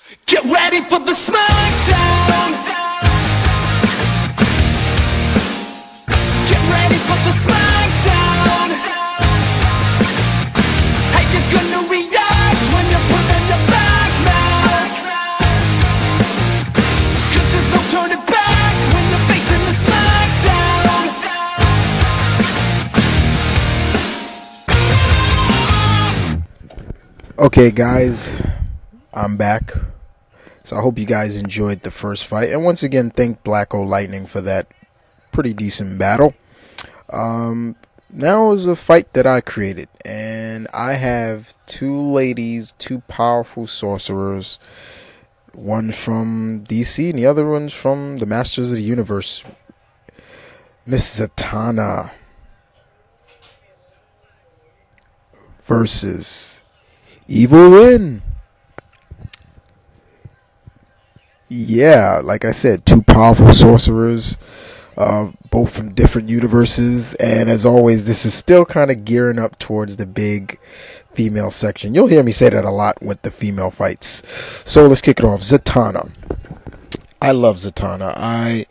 Get ready for the smackdown. Get ready for the smackdown. How you gonna react when you're put on your back now? 'Cause there's no turning back when you're facing the smackdown. Okay, guys, I'm back. So I hope you guys enjoyed the first fight. And once again, thank Black O Lightning for that pretty decent battle. Now is a fight that I created. And I have two ladies, two powerful sorcerers. One from DC and the other one's from the Masters of the Universe. Miss Zatanna versus Evil-Lyn. Yeah, like I said, two powerful sorcerers, both from different universes, and as always, this is still kind of gearing up towards the big female section. You'll hear me say that a lot with the female fights. So let's kick it off. Zatanna. I love Zatanna. I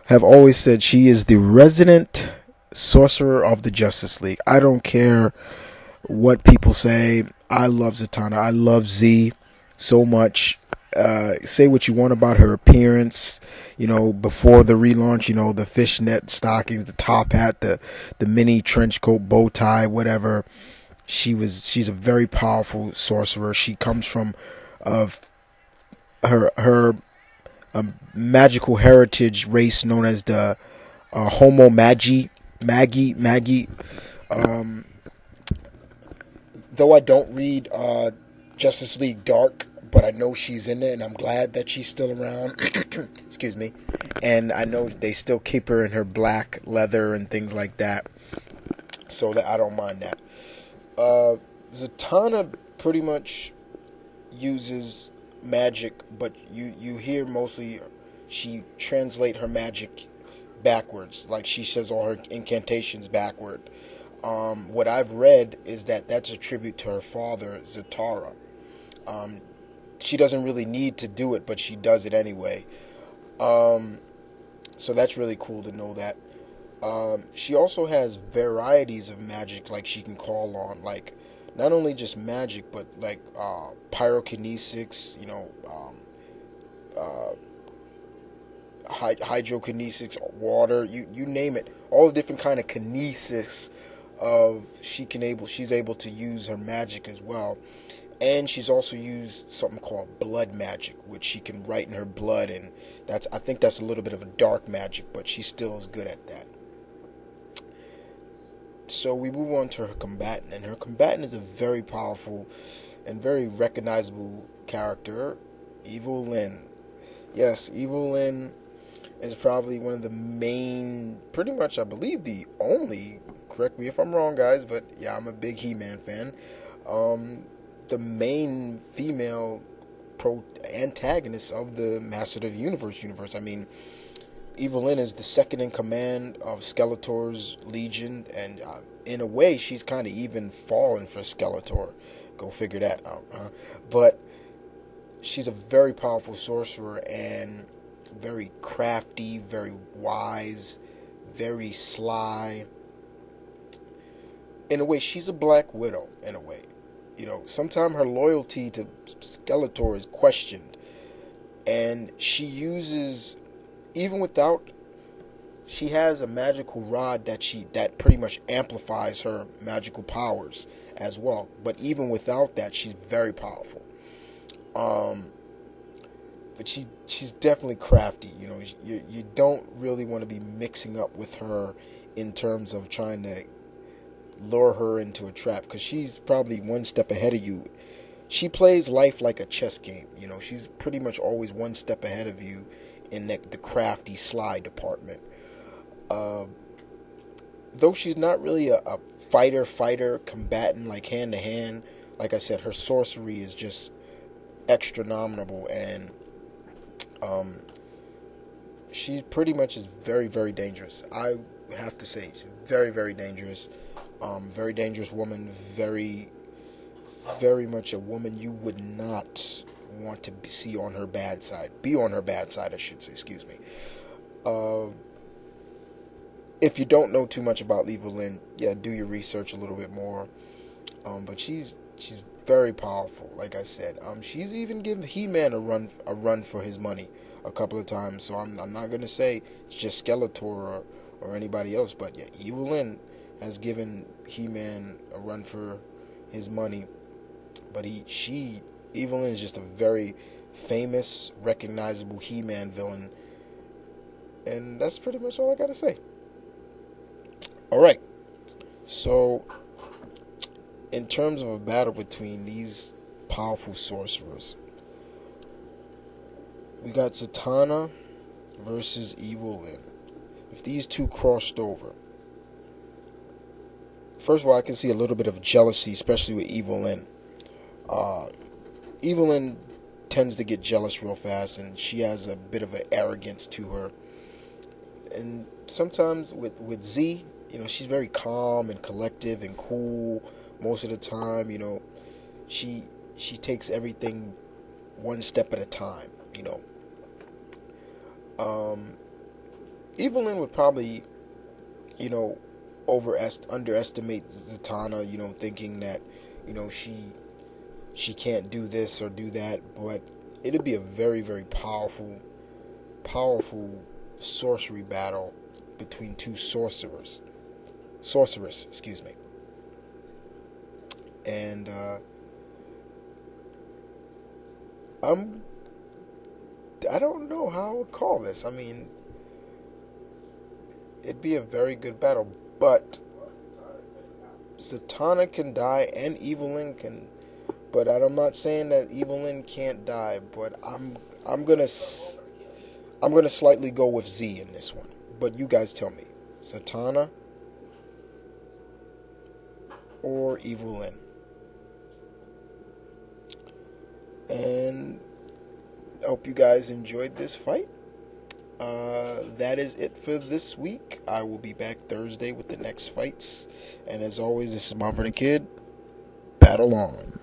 have always said she is the resident sorcerer of the Justice League. I don't care what people say. I love Zatanna. I love Z so much. Say what you want about her appearance, before the relaunch, the fishnet stockings, the top hat, the mini trench coat, bow tie, whatever. She's a very powerful sorcerer. She comes from her magical heritage race known as the Homo Maggie. Though I don't read Justice League Dark, but I know she's in there, and I'm glad that she's still around. Excuse me. And I know they still keep her in her black leather and things like that, so that I don't mind that. Zatanna pretty much uses magic, but you hear mostly she translate her magic backwards, like she says all her incantations backward. What I've read is that that's a tribute to her father, Zatanna. She doesn't really need to do it, but she does it anyway. So that's really cool to know that. She also has varieties of magic, like she can call on, like not only just magic, but like pyrokinesis, hydrokinesis, water, you name it. All the different kind of kinesis she's able to use her magic as well. And she's also used something called blood magic, which she can write in her blood, and I think that's a little bit of a dark magic, but she still is good at that. So we move on to her combatant, and her combatant is a very powerful and very recognizable character, Evil-Lyn. Yes, Evil-Lyn is probably one of the main, pretty much I believe the only, correct me if I'm wrong guys, but yeah, I'm a big He-Man fan, the main female antagonist of the Master of the Universe. I mean, Evil-Lyn is the second in command of Skeletor's Legion, and in a way, she's kind of even fallen for Skeletor. Go figure that out. But she's a very powerful sorcerer and very crafty, very wise, very sly. In a way, she's a Black Widow, in a way. Sometimes her loyalty to Skeletor is questioned. And she uses, even without, she has a magical rod that pretty much amplifies her magical powers as well. But even without that, she's very powerful. But she's definitely crafty. You don't really want to be mixing up with her in terms of trying to lure her into a trap, because she's probably one step ahead of you. She plays life like a chess game. She's pretty much always one step ahead of you in the crafty, sly department. Though she's not really a fighter combatant, like hand to hand, like I said, her sorcery is just extra nominal, and she pretty much is very, very dangerous. I have to say, she's very, very dangerous. Very dangerous woman, very, very much a woman you would not want to see on her bad side. Be on her bad side, I should say. Excuse me. If you don't know too much about Evil-Lyn, yeah, do your research a little bit more. But she's very powerful. Like I said, she's even given He-Man a run for his money a couple of times. So I'm not gonna say it's just Skeletor or anybody else, but yeah, Evil-Lyn has given He-Man a run for his money. But Evil-Lyn is just a very famous, recognizable He-Man villain, and that's pretty much all I gotta say. All right, so in terms of a battle between these powerful sorcerers, we got Zatanna versus Evil-Lyn. If these two crossed over, first of all, I can see a little bit of jealousy, especially with Evil-Lyn. Evil-Lyn tends to get jealous real fast, and she has a bit of an arrogance to her. And sometimes with Z, she's very calm and collective and cool most of the time. She takes everything one step at a time. Evil-Lyn would probably, underestimate Zatanna, thinking that, she can't do this or do that, but it'd be a very, very powerful sorcery battle between two sorcerers, excuse me. And I don't know how I would call this. I mean, it'd be a very good battle, but Zatanna can die and Evil-Lyn can. But I'm not saying that Evil-Lyn can't die. But I'm gonna slightly go with Z in this one. But you guys tell me, Zatanna or Evil-Lyn? And I hope you guys enjoyed this fight. That is it for this week. I will be back Thursday with the next fights. And as always, this is M.V.K. Battle on.